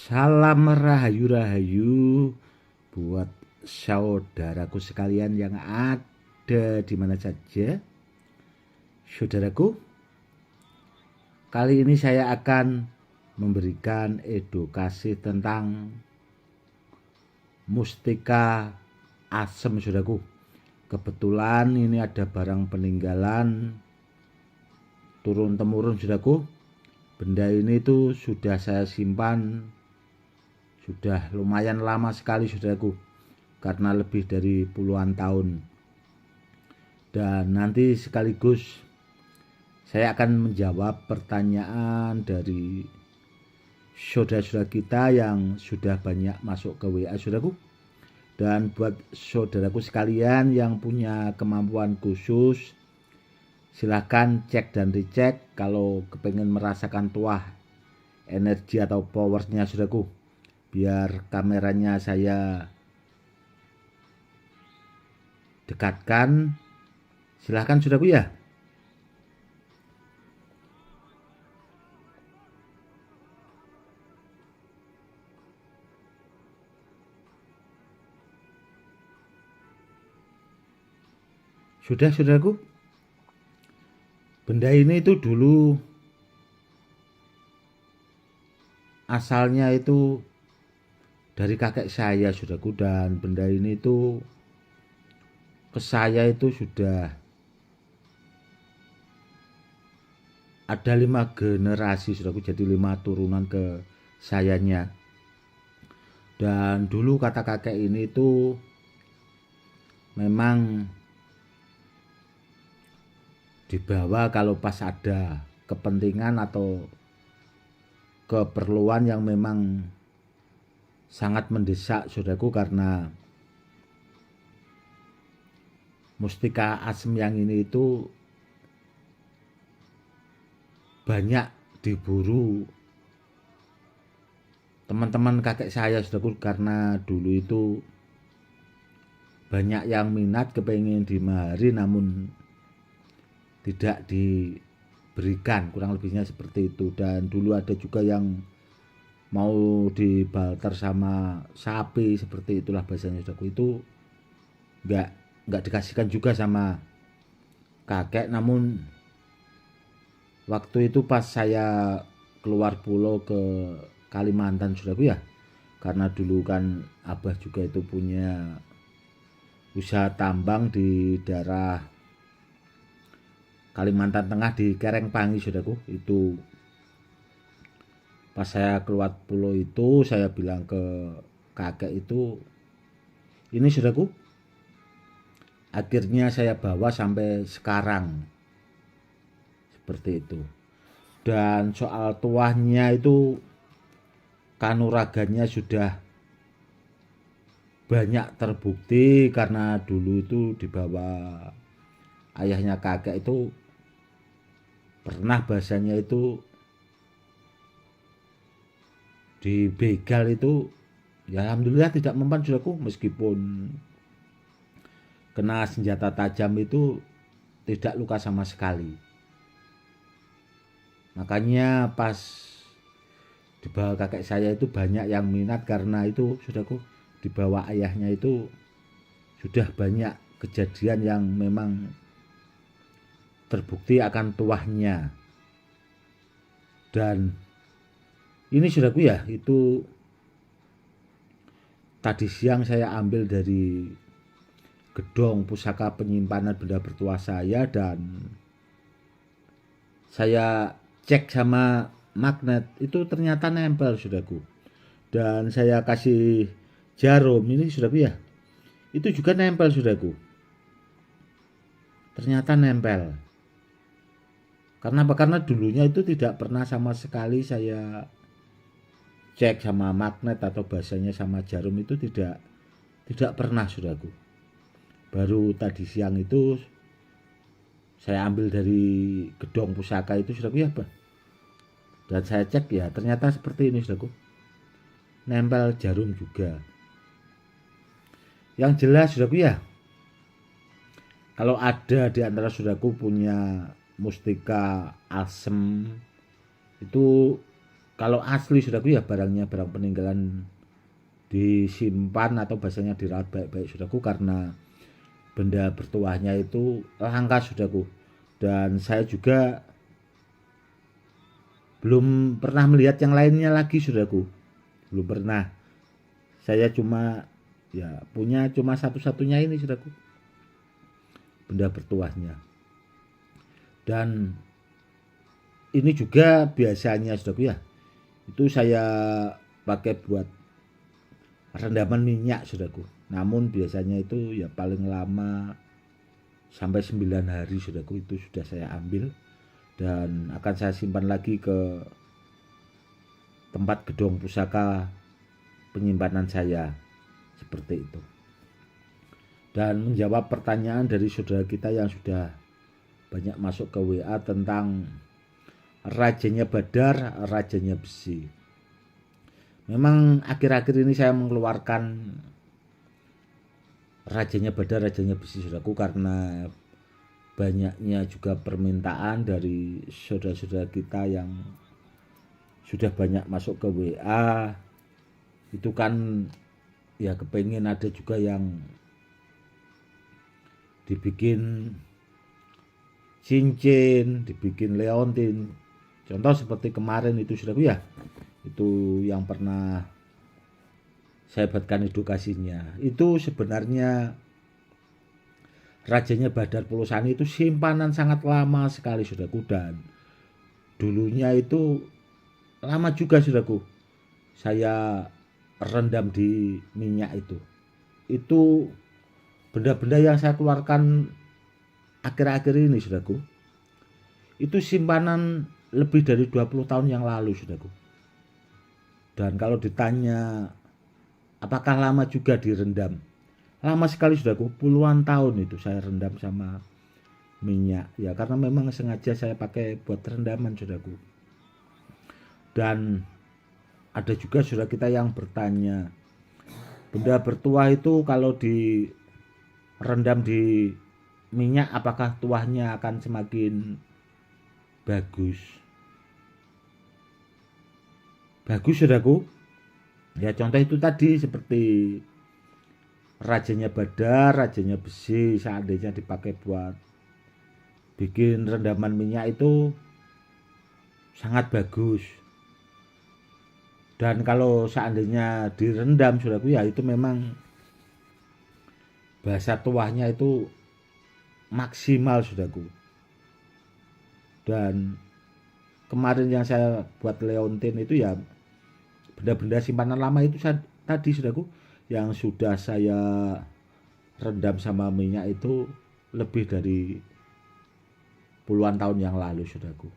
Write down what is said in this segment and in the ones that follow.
Salam rahayu-rahayu buat saudaraku sekalian yang ada di mana saja. Saudaraku, kali ini saya akan memberikan edukasi tentang mustika asem, saudaraku. Kebetulan ini ada barang peninggalan turun-temurun, saudaraku. Benda ini tuh sudah saya simpan sudah lumayan lama sekali, saudaraku, karena lebih dari puluhan tahun. Dan nanti sekaligus saya akan menjawab pertanyaan dari saudara-saudara kita yang sudah banyak masuk ke WA, saudaraku. Dan buat saudaraku sekalian yang punya kemampuan khusus, silahkan cek dan dicek kalau kepengen merasakan tuah energi atau powernya, saudaraku. Biar kameranya saya dekatkan. Silahkan, saudaraku ya. Sudah, saudaraku. Benda ini itu dulu asalnya itu dari kakek saya, saudaraku, dan benda ini itu ke saya itu sudah ada 5 generasi, saudaraku, jadi 5 turunan ke sayanya. Dan dulu kata kakek ini itu memang dibawa kalau pas ada kepentingan atau keperluan yang memang sangat mendesak, saudaraku, karena mustika asem yang ini itu banyak diburu teman-teman kakek saya, saudaraku, karena dulu itu banyak yang minat kepengen dimahari namun tidak diberikan, kurang lebihnya seperti itu. Dan dulu ada juga yang mau dibalter sama sapi, seperti itulah bahasanya, saudaraku. Itu nggak dikasihkan juga sama kakek. Namun waktu itu pas saya keluar pulau ke Kalimantan, saudaraku ya, karena dulu kan abah juga itu punya usaha tambang di daerah Kalimantan Tengah di Kerengpangi, saudaraku. Itu pas saya keluar pulau itu saya bilang ke kakek itu, ini, saudaraku, akhirnya saya bawa sampai sekarang, seperti itu. Dan soal tuahnya itu kanuragannya sudah banyak terbukti, karena dulu itu dibawa ayahnya kakek itu pernah bahasanya itu dibegal itu, ya alhamdulillah tidak mempan, saudaraku. Meskipun kena senjata tajam itu tidak luka sama sekali. Makanya pas dibawa kakek saya itu banyak yang minat, karena itu, saudaraku, dibawa ayahnya itu sudah banyak kejadian yang memang terbukti akan tuahnya. Dan ini, saudaraku ya, itu tadi siang saya ambil dari gedung pusaka penyimpanan benda bertuah saya, dan saya cek sama magnet itu ternyata nempel, saudaraku. Dan saya kasih jarum ini, saudaraku ya, itu juga nempel, saudaraku. Ternyata nempel. Karena apa? Karena dulunya itu tidak pernah sama sekali saya cek sama magnet atau bahasanya sama jarum, itu tidak pernah, saudaraku. Baru tadi siang itu saya ambil dari gedung pusaka itu, saudaraku ya, dan saya cek ya ternyata seperti ini, saudaraku. Nempel jarum juga. Yang jelas, saudaraku ya, kalau ada di antara saudaraku punya mustika asem, itu kalau asli saudaraku ya barangnya barang peninggalan disimpan atau bahasanya dirawat baik-baik saudaraku, karena benda bertuahnya itu langka saudaraku. Dan saya juga belum pernah melihat yang lainnya lagi saudaraku, belum pernah. Saya cuma ya punya cuma satu-satunya ini saudaraku, benda bertuahnya. Dan ini juga biasanya saudaraku ya, itu saya pakai buat rendaman minyak saudaraku. Namun biasanya itu ya paling lama sampai 9 hari saudaraku, itu sudah saya ambil dan akan saya simpan lagi ke tempat gedung pusaka penyimpanan saya, seperti itu. Dan menjawab pertanyaan dari saudara kita yang sudah banyak masuk ke WA tentang rajanya Badar, rajanya besi. Memang akhir-akhir ini saya mengeluarkan rajanya Badar, rajanya besi saudaraku, karena banyaknya juga permintaan dari saudara-saudara kita yang sudah banyak masuk ke WA. Itu kan ya kepengen ada juga yang dibikin cincin, dibikin leontin. Contoh seperti kemarin itu saudaraku ya, itu yang pernah saya buatkan edukasinya. Itu sebenarnya rajanya Badar Pulau Sani itu simpanan sangat lama sekali saudaraku, dan dulunya itu lama juga saudaraku saya rendam di minyak itu. Itu benda-benda yang saya keluarkan akhir-akhir ini saudaraku, itu simpanan lebih dari 20 tahun yang lalu saudaraku. Dan kalau ditanya apakah lama juga direndam, lama sekali saudaraku, puluhan tahun itu saya rendam sama minyak ya, karena memang sengaja saya pakai buat rendaman saudaraku. Dan ada juga saudara kita yang bertanya, benda bertuah itu kalau direndam di minyak apakah tuahnya akan semakin bagus? Bagus saudaraku. Ya contoh itu tadi seperti rajanya Badar, rajanya besi, seandainya dipakai buat bikin rendaman minyak itu sangat bagus. Dan kalau seandainya direndam saudaraku ya, itu memang bahasa tuahnya itu maksimal saudaraku. Dan kemarin yang saya buat leontin itu ya benda-benda simpanan lama itu tadi saudaraku, yang sudah saya rendam sama minyak itu lebih dari puluhan tahun yang lalu saudaraku.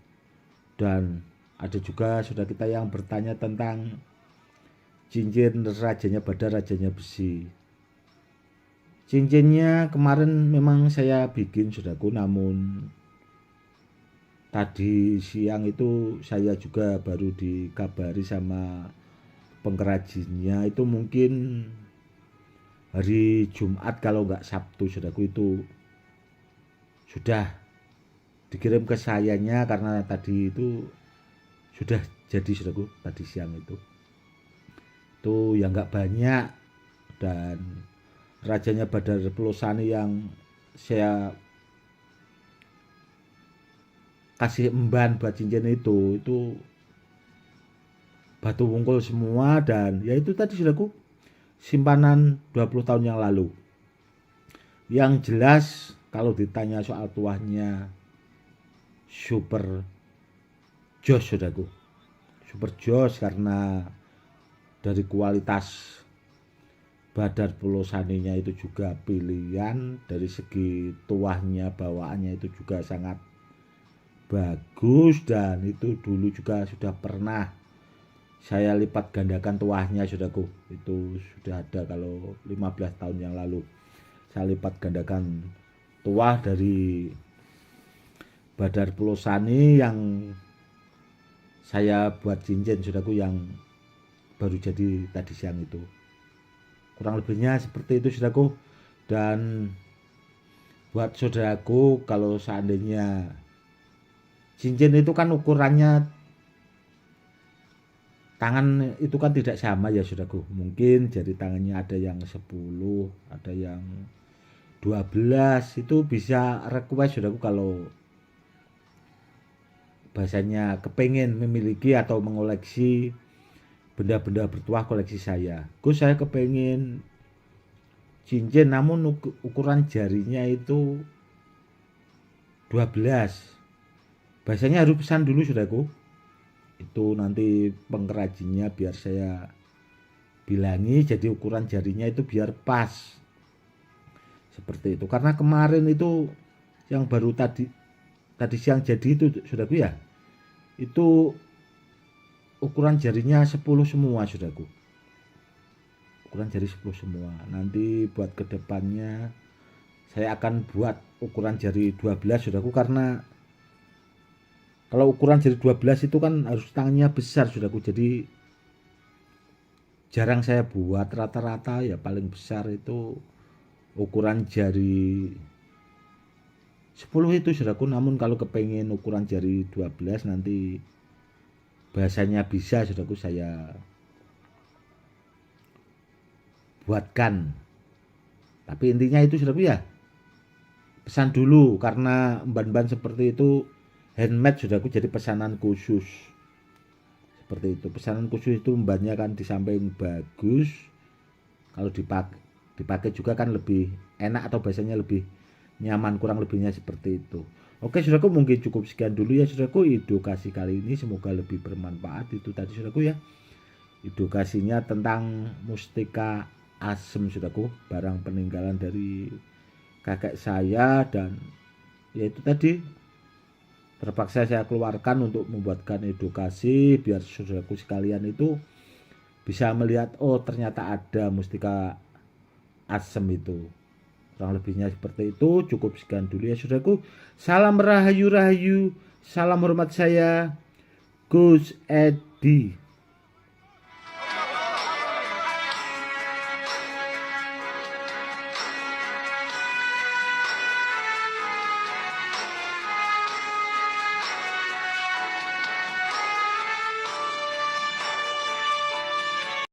Dan ada juga saudara kita yang bertanya tentang cincin rajanya Badar, rajanya besi. Cincinnya kemarin memang saya bikin saudaraku, namun tadi siang itu saya juga baru dikabari sama pengrajinnya, itu mungkin hari Jumat kalau nggak Sabtu saudaraku, itu sudah dikirim ke sayanya, karena tadi itu sudah jadi saudaraku tadi siang itu ya nggak banyak. Dan rajanya Badar Pulau Sani yang saya kasih emban buat cincin itu batu wungkul semua, dan ya itu tadi saudaraku simpanan 20 tahun yang lalu. Yang jelas kalau ditanya soal tuahnya super jos saudaraku, super jos, karena dari kualitas Badar Pulau Saninya itu juga pilihan, dari segi tuahnya bawaannya itu juga sangat bagus. Dan itu dulu juga sudah pernah saya lipat gandakan tuahnya saudaraku, itu sudah ada kalau 15 tahun yang lalu saya lipat gandakan tuah dari Badar Pulau Sani yang saya buat cincin saudaraku, yang baru jadi tadi siang itu. Kurang lebihnya seperti itu saudaraku. Dan buat saudaraku, kalau seandainya cincin itu kan ukurannya tangan itu kan tidak sama ya saudaraku. Mungkin jari tangannya ada yang 10, ada yang 12. Itu bisa request saudaraku kalau bahasanya kepengen memiliki atau mengoleksi benda-benda bertuah koleksi saya. Saya kepengen cincin namun ukuran jarinya itu 12. Bahasanya harus pesan dulu saudaraku. Itu nanti pengrajinnya biar saya bilangi jadi ukuran jarinya itu biar pas. Seperti itu. Karena kemarin itu yang baru tadi siang jadi itu saudaraku ya. Itu ukuran jarinya 10 semua saudaraku. Ukuran jari 10 semua. Nanti buat kedepannya saya akan buat ukuran jari 12 saudaraku, karena kalau ukuran jari 12 itu kan harus tangannya besar saudaraku. Jadi jarang saya buat, rata-rata ya paling besar itu ukuran jari 10 itu saudaraku. Namun kalau kepengen ukuran jari 12 nanti bahasanya bisa saudaraku saya buatkan. Tapi intinya itu saudaraku ya, pesan dulu karena ban-ban seperti itu handmade saudaraku, jadi pesanan khusus. Seperti itu, pesanan khusus itu bannya kan di samping bagus, kalau dipakai juga kan lebih enak atau bahasanya lebih nyaman, kurang lebihnya seperti itu. Oke saudaraku, mungkin cukup sekian dulu ya saudaraku edukasi kali ini, semoga lebih bermanfaat. Itu tadi saudaraku ya, edukasinya tentang mustika asem saudaraku, barang peninggalan dari kakek saya, dan yaitu tadi terpaksa saya keluarkan untuk membuatkan edukasi biar saudaraku sekalian itu bisa melihat, oh ternyata ada mustika asem itu. Kurang lebihnya seperti itu. Cukup sekian dulu ya saudaraku. Salam rahayu, salam hormat saya Gus Edi.